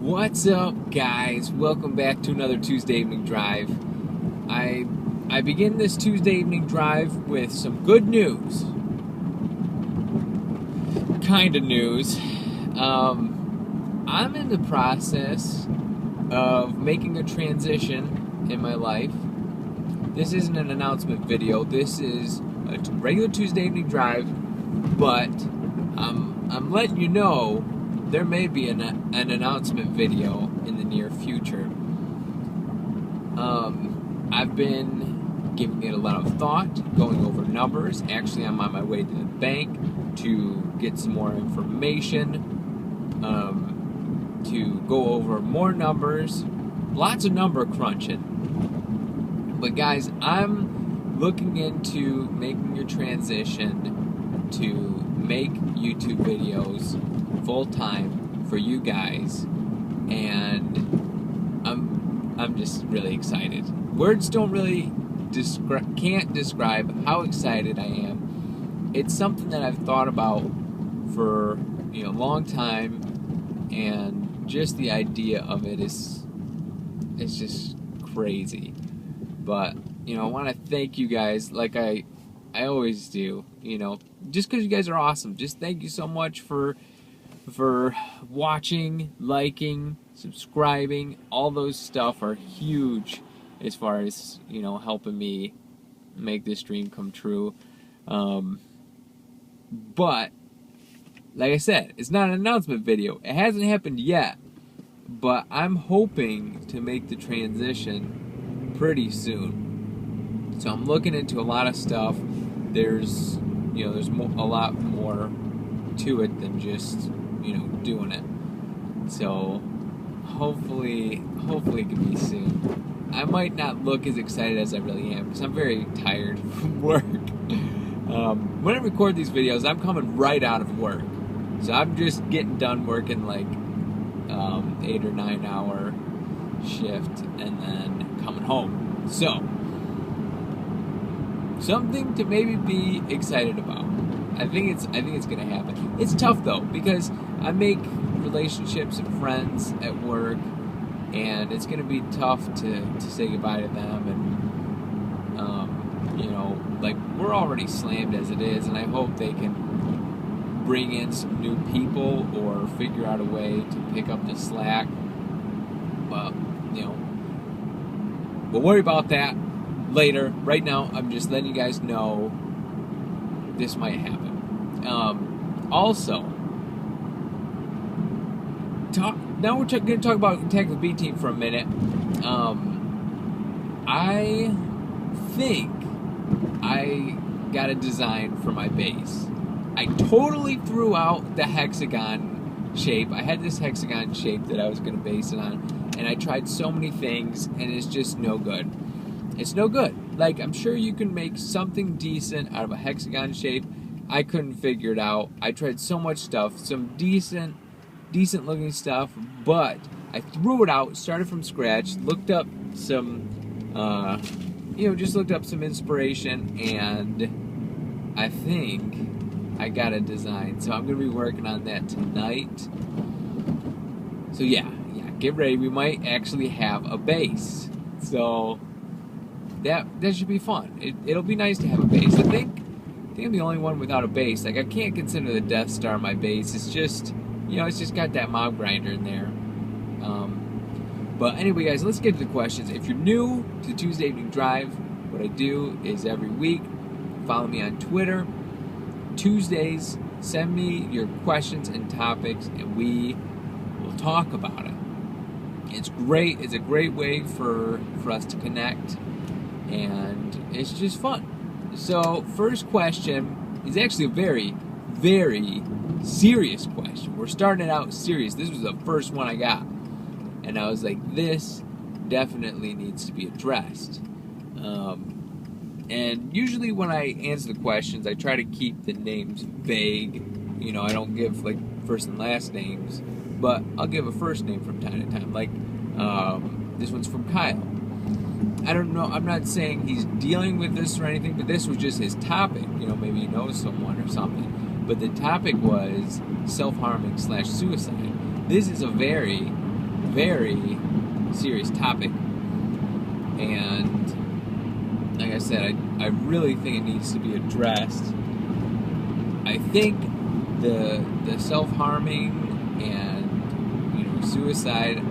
What's up, guys? Welcome back to another Tuesday evening drive. I begin this Tuesday evening drive with some good news. Kind of news. I'm in the process of making a transition in my life. This isn't an announcement video. This is a regular Tuesday evening drive, but I'm letting you know there may be an announcement video in the near future. I've been giving it a lot of thought, going over numbers. Actually, I'm on my way to the bank to get some more information, to go over more numbers, lots of number crunching. But guys, I'm looking into making a transition to make YouTube videos full-time for you guys, and I'm just really excited. Words don't really can't describe how excited I am. It's something that I've thought about for a long time, and just the idea of it is just crazy. But I want to thank you guys like I always do. Just because you guys are awesome. Just thank you so much for watching, liking, subscribing. All those stuff are huge as far as helping me make this dream come true. But like I said, it's not an announcement video. It hasn't happened yet, but I'm hoping to make the transition pretty soon. So I'm looking into a lot of stuff. There's a lot more to it than just doing it. So hopefully it can be soon. I might not look as excited as I really am because I'm very tired from work. When I record these videos, I'm coming right out of work, so I'm just getting done working like 8 or 9 hour shift and then coming home. So something to maybe be excited about. I think it's gonna happen. It's tough though, because I make relationships and friends at work, and it's gonna be tough to say goodbye to them. And like, we're already slammed as it is, and I hope they can bring in some new people or figure out a way to pick up the slack. But we'll worry about that later. Right now, I'm just letting you guys know this might happen. Also, now we're going to talk about Attack the B Team for a minute. I think I got a design for my base. I totally threw out the hexagon shape. I had this hexagon shape that I was going to base it on, and I tried so many things, and it's just no good. It's no good. Like, I'm sure you can make something decent out of a hexagon shape. I couldn't figure it out. I tried so much stuff, some decent looking stuff, but I threw it out, started from scratch, looked up some, just looked up some inspiration, and I think I got a design. So I'm going to be working on that tonight. So yeah, get ready. We might actually have a base. So that should be fun. It'll be nice to have a base. I think I'm the only one without a base. Like, I can't consider the Death Star my base. It's just, it's just got that mob grinder in there. But anyway, guys, let's get to the questions. If you're new to the Tuesday Evening Drive, what I do is every week, follow me on Twitter. Tuesdays, send me your questions and topics, and we will talk about it. It's great. It's a great way for us to connect, and it's just fun. So, first question is actually a very, very serious question. We're starting it out serious. This was the first one I got, and I was like, this definitely needs to be addressed. And usually when I answer the questions, I try to keep the names vague. I don't give like first and last names, but I'll give a first name from time to time. Like, this one's from Kyle. I don't know, I'm not saying he's dealing with this or anything, but this was just his topic. Maybe he knows someone or something. But the topic was self-harming / suicide. This is a very very serious topic. And like I said, I really think it needs to be addressed. I think the self-harming and suicide,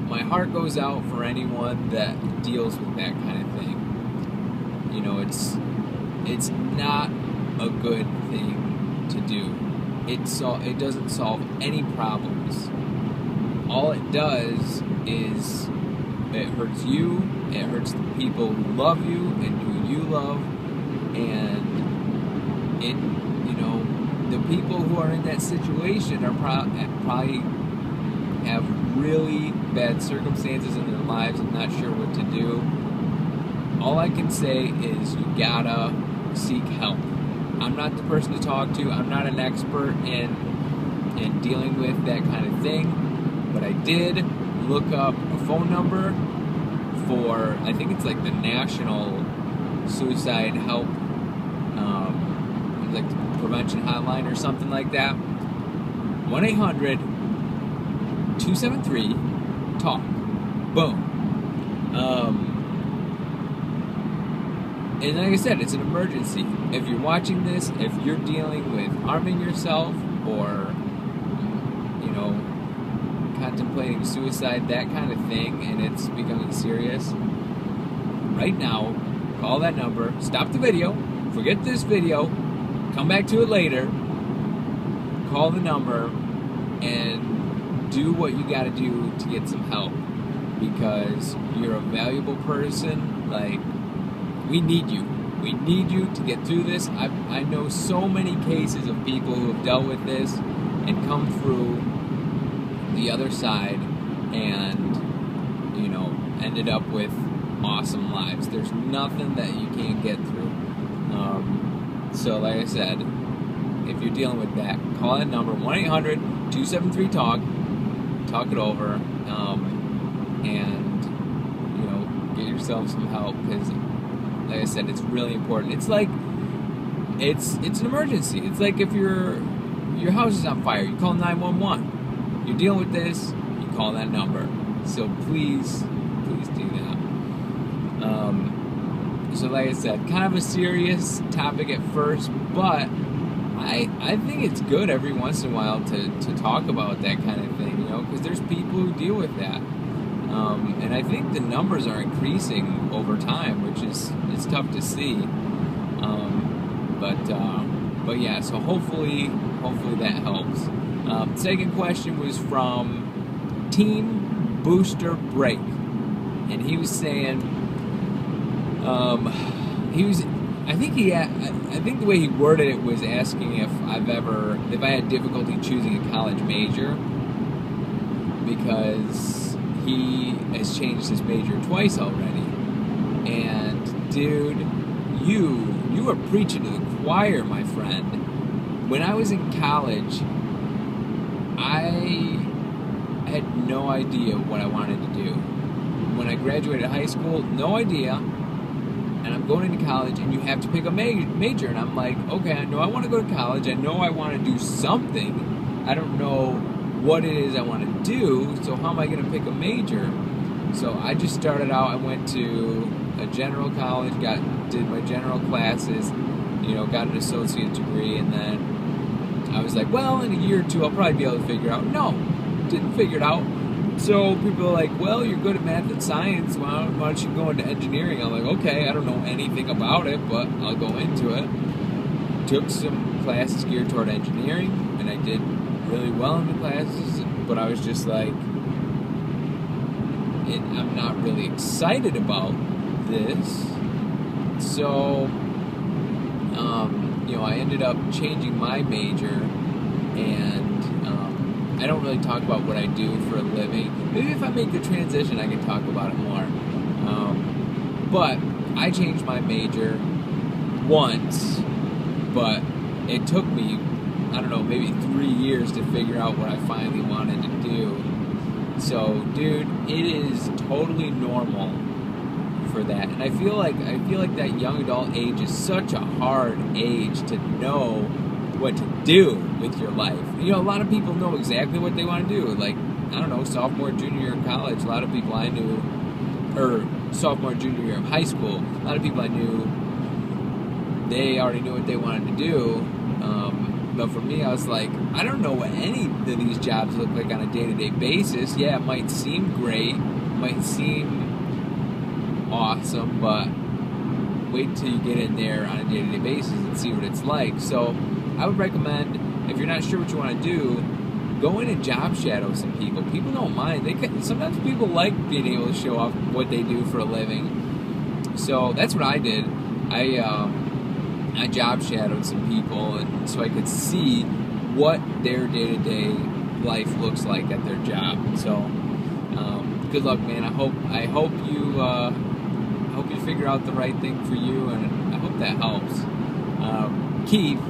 my heart goes out for anyone that deals with that kind of thing. It's not a good thing to do. It doesn't solve any problems. All it does is it hurts you, it hurts the people who love you and who you love, and the people who are in that situation are probably have really bad circumstances in their lives and not sure what to do. All I can say is you gotta seek help. I'm not the person to talk to. I'm not an expert in dealing with that kind of thing, but I did look up a phone number for, I think it's like the National Suicide Help, like the prevention hotline or something like that. 1-800-273-TALK. Boom. And like I said, it's an emergency. If you're watching this, if you're dealing with harming yourself or, contemplating suicide, that kind of thing, and it's becoming serious, right now, call that number, stop the video, forget this video, come back to it later, call the number, and do what you gotta do to get some help, because you're a valuable person. Like, we need you. We need you to get through this. I know so many cases of people who have dealt with this and come through the other side and, ended up with awesome lives. There's nothing that you can't get through. So like I said, if you're dealing with that, call that number, 1-800-273-TALK, talk it over, and, get yourself some help, because like I said, it's really important. It's like, it's an emergency. It's like if your house is on fire, you call 911. You're dealing with this, you call that number. So please do that. So like I said, kind of a serious topic at first, but I think it's good every once in a while to talk about that kind of thing, because there's people who deal with that. And I think the numbers are increasing over time, which is tough to see. But yeah, so hopefully that helps. Second question was from Team Booster Break, and he was saying, I think the way he worded it was asking if I had difficulty choosing a college major, because he has changed his major twice already. And dude, you are preaching to the choir, my friend. When I was in college, I had no idea what I wanted to do. When I graduated high school, no idea. And I'm going into college, and you have to pick a major. And I'm like, okay, I know I want to go to college. I know I want to do something. I don't know what it is I want to do, so how am I going to pick a major? So I just started out, I went to a general college, did my general classes, got an associate degree, and then I was like, well, in a year or two, I'll probably be able to figure it out. No, didn't figure it out. So people are like, well, you're good at math and science, why don't you go into engineering? I'm like, okay, I don't know anything about it, but I'll go into it. Took some classes geared toward engineering, and I did really well in the classes, but I was just like, I'm not really excited about this. So, I ended up changing my major, and I don't really talk about what I do for a living. Maybe if I make the transition, I can talk about it more. But I changed my major once, but it took me, I don't know, maybe 3 years to figure out what I finally wanted to do. So, dude, it is totally normal for that. And I feel like that young adult age is such a hard age to know what to do with your life. You know, a lot of people know exactly what they want to do. Like, I don't know, sophomore, junior year in college, a lot of people I knew, or sophomore, junior year of high school, a lot of people I knew, they already knew what they wanted to do. But for me, I was like, I don't know what any of these jobs look like on a day-to-day basis. Yeah, it might seem great, might seem awesome, but wait till you get in there on a day-to-day basis and see what it's like. So I would recommend, if you're not sure what you want to do, go in and job shadow some people. People don't mind. Sometimes people like being able to show off what they do for a living. So that's what I did. I job shadowed some people, and so I could see what their day-to-day life looks like at their job. So good luck, man. I hope you figure out the right thing for you, and I hope that helps. Keith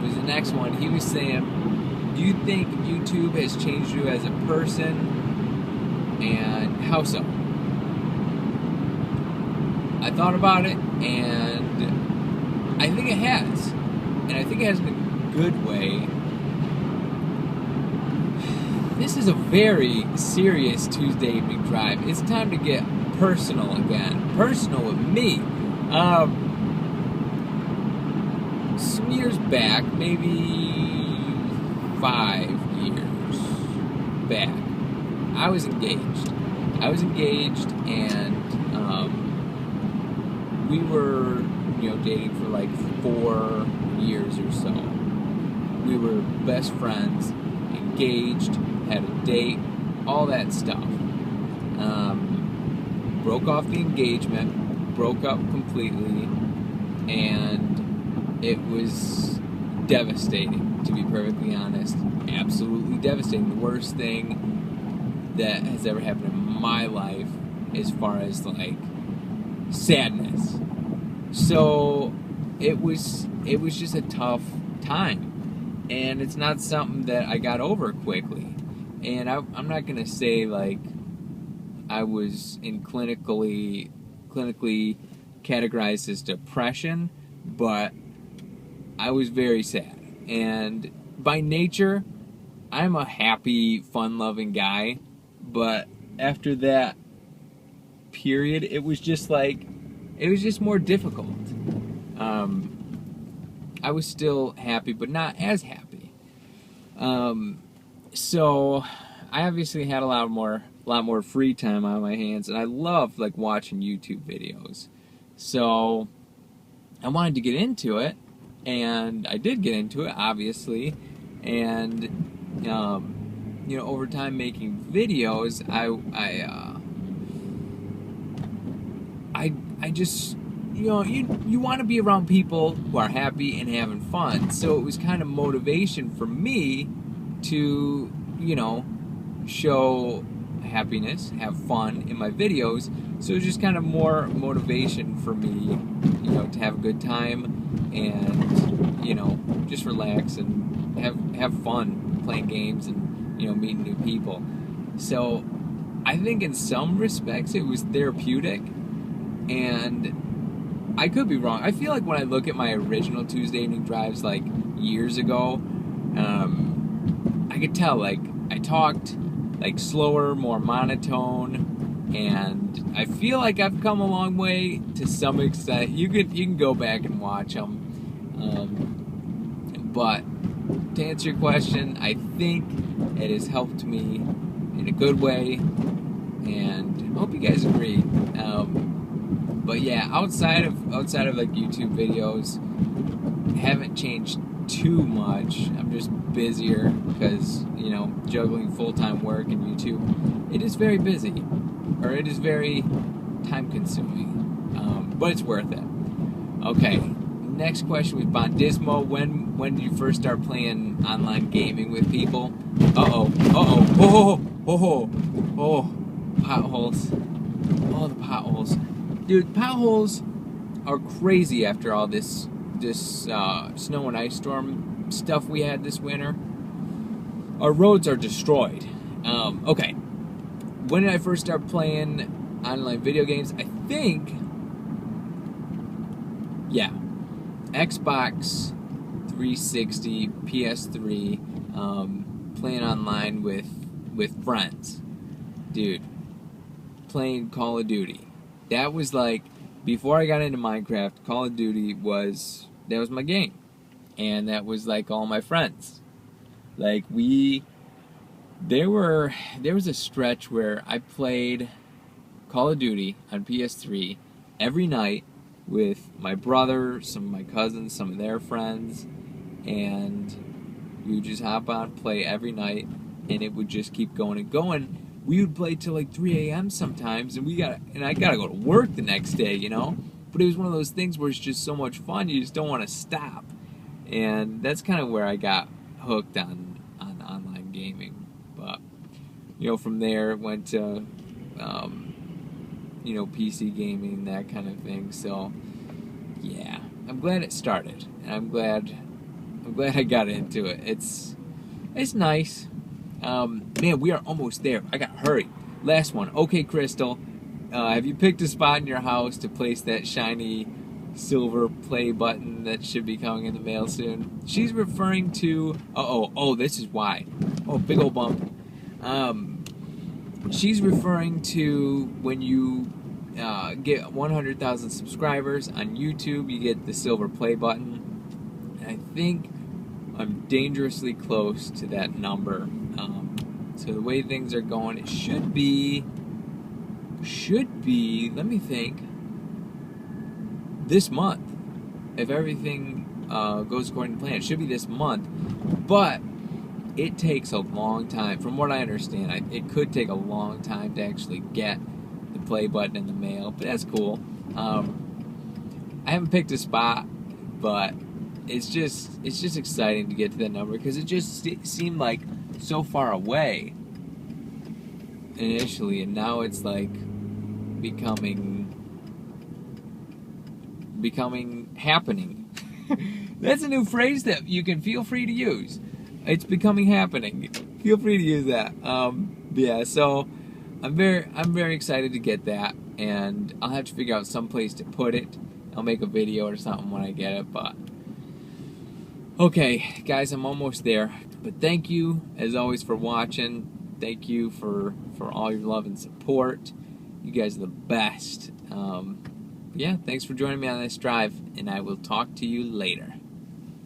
was the next one. He was saying, do you think YouTube has changed you as a person, and how so? I thought about it, and I think it has. And I think it has in a good way. This is a very serious Tuesday evening drive. It's time to get personal again. Personal with me. Some years back, maybe 5 years back, I was engaged. And we were, dating for like 4 years or so. We were best friends, engaged, had a date, all that stuff. Broke off the engagement, broke up completely, and it was devastating, to be perfectly honest. Absolutely devastating. The worst thing that has ever happened in my life as far as like sadness. So it was just a tough time, and it's not something that I got over quickly. And I'm not gonna say like I was in clinically categorized as depression, but I was very sad. And by nature, I'm a happy, fun-loving guy, but after that period, it was just more difficult. I was still happy, but not as happy. So I obviously had a lot more free time on my hands, and I loved like watching YouTube videos. So I wanted to get into it, and I did get into it, obviously. And over time making videos, I just, you want to be around people who are happy and having fun. So it was kind of motivation for me to, show happiness, have fun in my videos. So it was just kind of more motivation for me, to have a good time and, just relax and have fun playing games and, meeting new people. So I think in some respects it was therapeutic, and I could be wrong. I feel like when I look at my original Tuesday evening drives like years ago, I could tell like I talked like slower, more monotone, and I feel like I've come a long way to some extent. You can go back and watch them, but to answer your question, I think it has helped me in a good way, and I hope you guys agree. But yeah, outside of like YouTube videos, haven't changed too much. I'm just busier because, juggling full-time work and YouTube, it is very busy, or it is very time-consuming, but it's worth it. Okay, next question was Bondismo. When did you first start playing online gaming with people? Potholes. Oh, the potholes. Dude, potholes are crazy after all this snow and ice storm stuff we had this winter. Our roads are destroyed. Okay. When did I first start playing online video games? I think, Xbox 360, PS3, playing online with friends. Dude, playing Call of Duty. That was like, before I got into Minecraft, Call of Duty was my game. And that was like all my friends. Like there was a stretch where I played Call of Duty on PS3 every night with my brother, some of my cousins, some of their friends, and we would just hop on, play every night, and it would just keep going and going. We would play till like 3 a.m. sometimes, and I gotta go to work the next day, you know? But it was one of those things where it's just so much fun, you just don't want to stop. And that's kind of where I got hooked on online gaming. But, you know, from there it went to, you know, PC gaming, that kind of thing. So, yeah, I'm glad it started, and I'm glad I got into it. It's nice. Man, we are almost there. I got hurry. Last one. Okay, Crystal, have you picked a spot in your house to place that shiny silver play button that should be coming in the mail soon? She's referring to... this is why. Oh, big old bump. She's referring to when you get 100,000 subscribers on YouTube, you get the silver play button. And I think I'm dangerously close to that number. So the way things are going, it should be, let me think, this month. If everything goes according to plan, it should be this month. But it takes a long time. From what I understand, it could take a long time to actually get the play button in the mail, but that's cool. I haven't picked a spot, but it's just exciting to get to that number, because it just seemed like so far away initially, and now it's like happening. That's a new phrase that you can feel free to use. It's becoming happening. Feel free to use that. Yeah, so I'm very excited to get that, and I'll have to figure out some place to put it. I'll make a video or something when I get it, but okay, guys, I'm almost there. But thank you, as always, for watching. Thank you for all your love and support. You guys are the best. Yeah, thanks for joining me on this drive, and I will talk to you later.